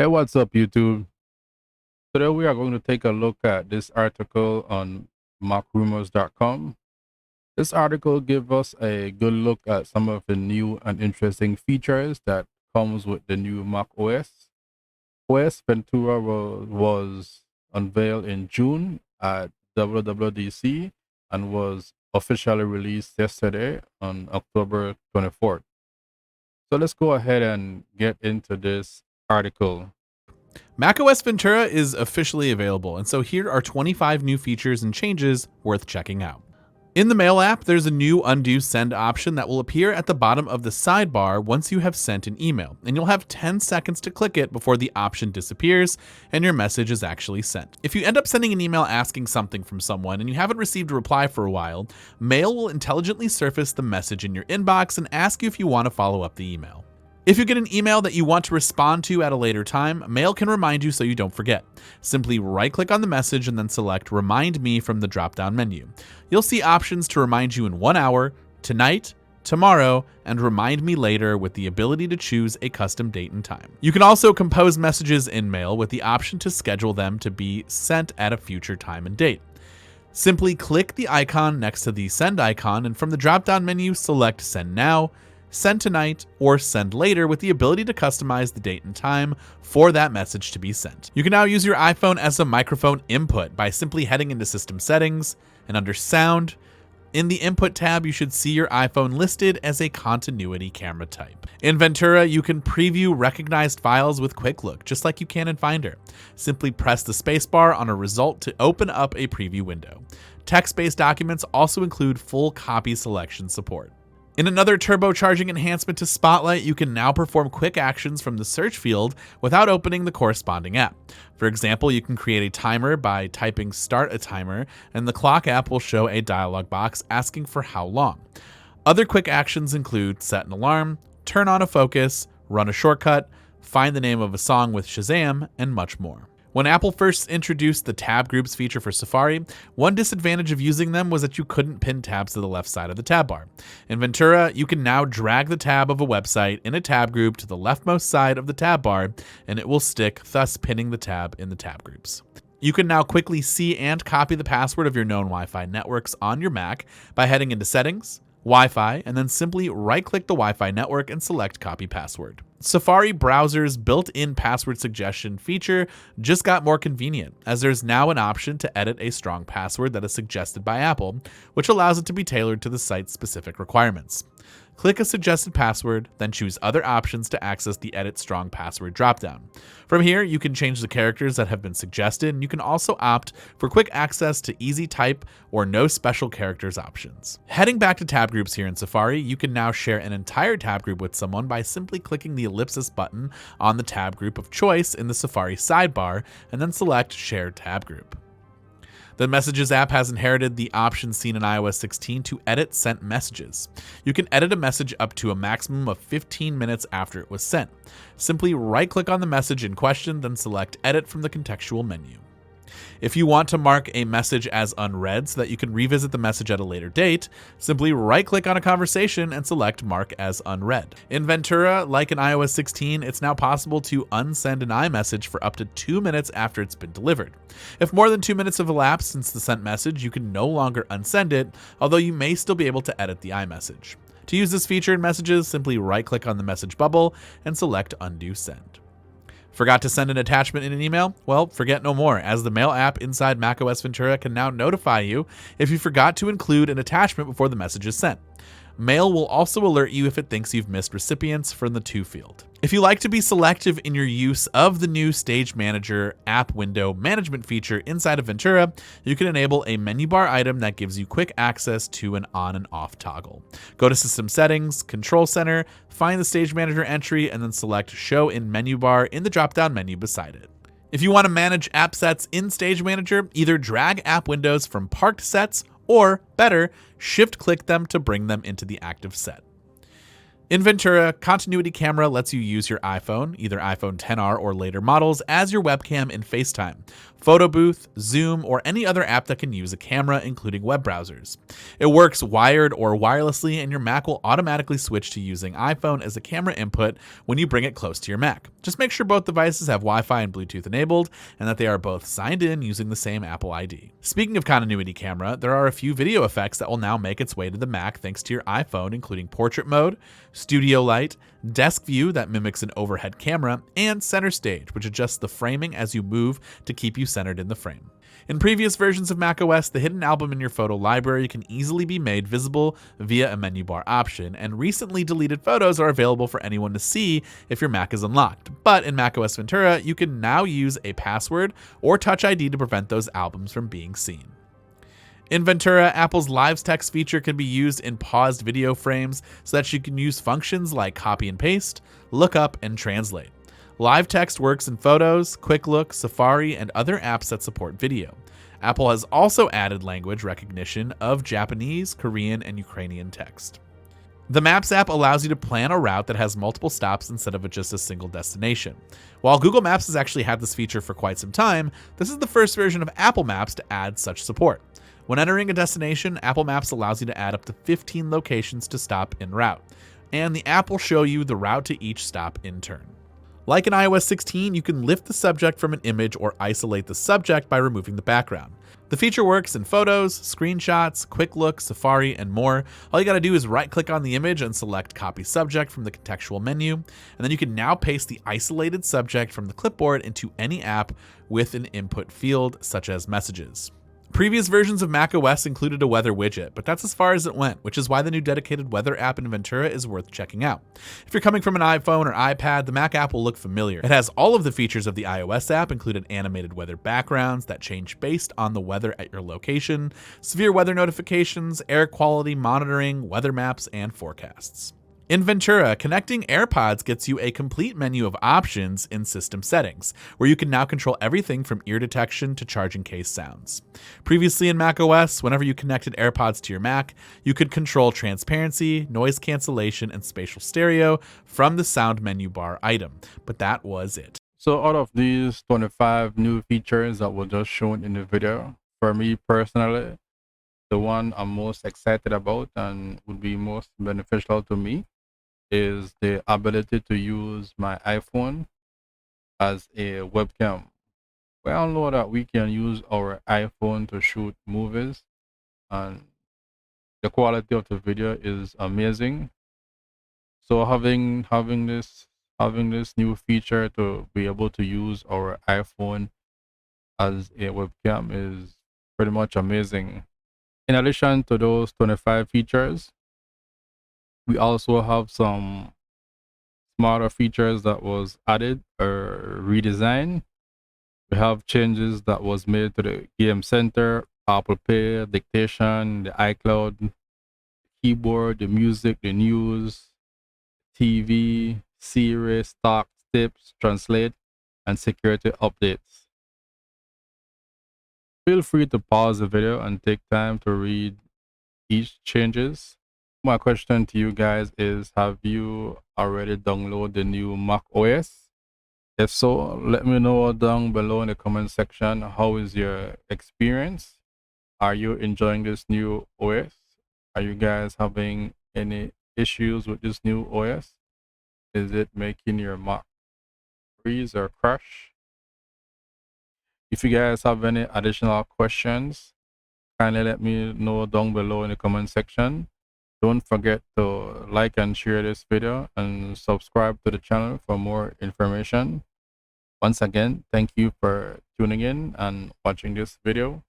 Hey, what's up, YouTube? Today we are going to take a look at this article on macrumors.com. This article gives us a good look at some of the new and interesting features that comes with the new Mac OS. OS Ventura was unveiled in June at WWDC and was officially released yesterday on October 24th. So let's go ahead and get into this article. macOS Ventura is officially available, and so here are 25 new features and changes worth checking out. In the Mail app, there's a new undo send option that will appear at the bottom of the sidebar once you have sent an email, and you'll have 10 seconds to click it before the option disappears and your message is actually sent. If you end up sending an email asking something from someone and you haven't received a reply for a while, Mail will intelligently surface the message in your inbox and ask you if you want to follow up the email. If you get an email that you want to respond to at a later time, Mail can remind you so you don't forget. Simply right-click on the message and then select Remind Me from the drop-down menu. You'll see options to remind you in 1 hour, tonight, tomorrow, and remind me later with the ability to choose a custom date and time. You can also compose messages in Mail with the option to schedule them to be sent at a future time and date. Simply click the icon next to the send icon and from the drop-down menu, select Send Now, Send Tonight, or Send Later with the ability to customize the date and time for that message to be sent. You can now use your iPhone as a microphone input by simply heading into System Settings and under Sound. In the Input tab, you should see your iPhone listed as a continuity camera type. In Ventura, you can preview recognized files with Quick Look, just like you can in Finder. Simply press the spacebar on a result to open up a preview window. Text-based documents also include full copy selection support. In another turbocharging enhancement to Spotlight, you can now perform quick actions from the search field without opening the corresponding app. For example, you can create a timer by typing Start a Timer, and the Clock app will show a dialog box asking for how long. Other quick actions include set an alarm, turn on a focus, run a shortcut, find the name of a song with Shazam, and much more. When Apple first introduced the tab groups feature for Safari, one disadvantage of using them was that you couldn't pin tabs to the left side of the tab bar. In Ventura, you can now drag the tab of a website in a tab group to the leftmost side of the tab bar, and it will stick, thus pinning the tab in the tab groups. You can now quickly see and copy the password of your known Wi-Fi networks on your Mac by heading into Settings, Wi-Fi, and then simply right-click the Wi-Fi network and select Copy Password. Safari browser's built-in password suggestion feature just got more convenient, as there's now an option to edit a strong password that is suggested by Apple, which allows it to be tailored to the site's specific requirements. Click a suggested password, then choose other options to access the Edit Strong Password dropdown. From here, you can change the characters that have been suggested, and you can also opt for quick access to easy type or no special characters options. Heading back to tab groups here in Safari, you can now share an entire tab group with someone by simply clicking the ellipsis button on the tab group of choice in the Safari sidebar, and then select Share Tab Group. The Messages app has inherited the option seen in iOS 16 to edit sent messages. You can edit a message up to a maximum of 15 minutes after it was sent. Simply right-click on the message in question, then select Edit from the contextual menu. If you want to mark a message as unread so that you can revisit the message at a later date, simply right-click on a conversation and select Mark as Unread. In Ventura, like in iOS 16, it's now possible to unsend an iMessage for up to 2 minutes after it's been delivered. If more than 2 minutes have elapsed since the sent message, you can no longer unsend it, although you may still be able to edit the iMessage. To use this feature in Messages, simply right-click on the message bubble and select Undo Send. Forgot to send an attachment in an email? Well, forget no more, as the Mail app inside macOS Ventura can now notify you if you forgot to include an attachment before the message is sent. Mail will also alert you if it thinks you've missed recipients from the To field. If you like to be selective in your use of the new Stage Manager app window management feature inside of Ventura, you can enable a menu bar item that gives you quick access to an on and off toggle. Go to System Settings, Control Center, find the Stage Manager entry, and then select Show in Menu Bar in the drop-down menu beside it. If you want to manage app sets in Stage Manager, either drag app windows from parked sets or, better, shift-click them to bring them into the active set. In Ventura, Continuity Camera lets you use your iPhone, either iPhone XR or later models, as your webcam in FaceTime, Photo Booth, Zoom, or any other app that can use a camera, including web browsers. It works wired or wirelessly, and your Mac will automatically switch to using iPhone as a camera input when you bring it close to your Mac. Just make sure both devices have Wi-Fi and Bluetooth enabled, and that they are both signed in using the same Apple ID. Speaking of Continuity Camera, there are a few video effects that will now make its way to the Mac thanks to your iPhone, including Portrait Mode, Studio Light, Desk View that mimics an overhead camera, and Center Stage, which adjusts the framing as you move to keep you centered in the frame. In previous versions of macOS, the hidden album in your photo library can easily be made visible via a menu bar option, and recently deleted photos are available for anyone to see if your Mac is unlocked. But in macOS Ventura, you can now use a password or Touch ID to prevent those albums from being seen. In Ventura, Apple's Live Text feature can be used in paused video frames so that you can use functions like copy and paste, look up, and translate. Live Text works in Photos, Quick Look, Safari, and other apps that support video. Apple has also added language recognition of Japanese, Korean, and Ukrainian text. The Maps app allows you to plan a route that has multiple stops instead of just a single destination. While Google Maps has actually had this feature for quite some time, this is the first version of Apple Maps to add such support. When entering a destination, Apple Maps allows you to add up to 15 locations to stop en route, and the app will show you the route to each stop in turn. Like in iOS 16, you can lift the subject from an image or isolate the subject by removing the background. The feature works in Photos, Screenshots, Quick Look, Safari, and more. All you gotta do is right-click on the image and select Copy Subject from the contextual menu, and then you can now paste the isolated subject from the clipboard into any app with an input field, such as Messages. Previous versions of macOS included a weather widget, but that's as far as it went, which is why the new dedicated weather app in Ventura is worth checking out. If you're coming from an iPhone or iPad, the Mac app will look familiar. It has all of the features of the iOS app, including animated weather backgrounds that change based on the weather at your location, severe weather notifications, air quality monitoring, weather maps, and forecasts. In Ventura, connecting AirPods gets you a complete menu of options in System Settings, where you can now control everything from ear detection to charging case sounds. Previously in macOS, whenever you connected AirPods to your Mac, you could control transparency, noise cancellation, and spatial stereo from the sound menu bar item, but that was it. So out of these 25 new features that were just shown in the video, for me personally, the one I'm most excited about and would be most beneficial to me is the ability to use my iPhone as a webcam. We all know that we can use our iPhone to shoot movies, and the quality of the video is amazing. So having this new feature to be able to use our iPhone as a webcam is pretty much amazing. In addition to those 25 features, we also have some smarter features that was added or redesigned. We have changes that was made to the Game Center, Apple Pay, dictation, the iCloud, keyboard, the music, the news, TV, Siri, stock, tips, translate, and security updates. Feel free to pause the video and take time to read each changes. My question to you guys is, have you already downloaded the new Mac OS? If so, let me know down below in the comment section. How is your experience? Are you enjoying this new OS? Are you guys having any issues with this new OS? Is it making your Mac freeze or crash? If you guys have any additional questions, kindly let me know down below in the comment section. Don't forget to like and share this video and subscribe to the channel for more information. Once again, thank you for tuning in and watching this video.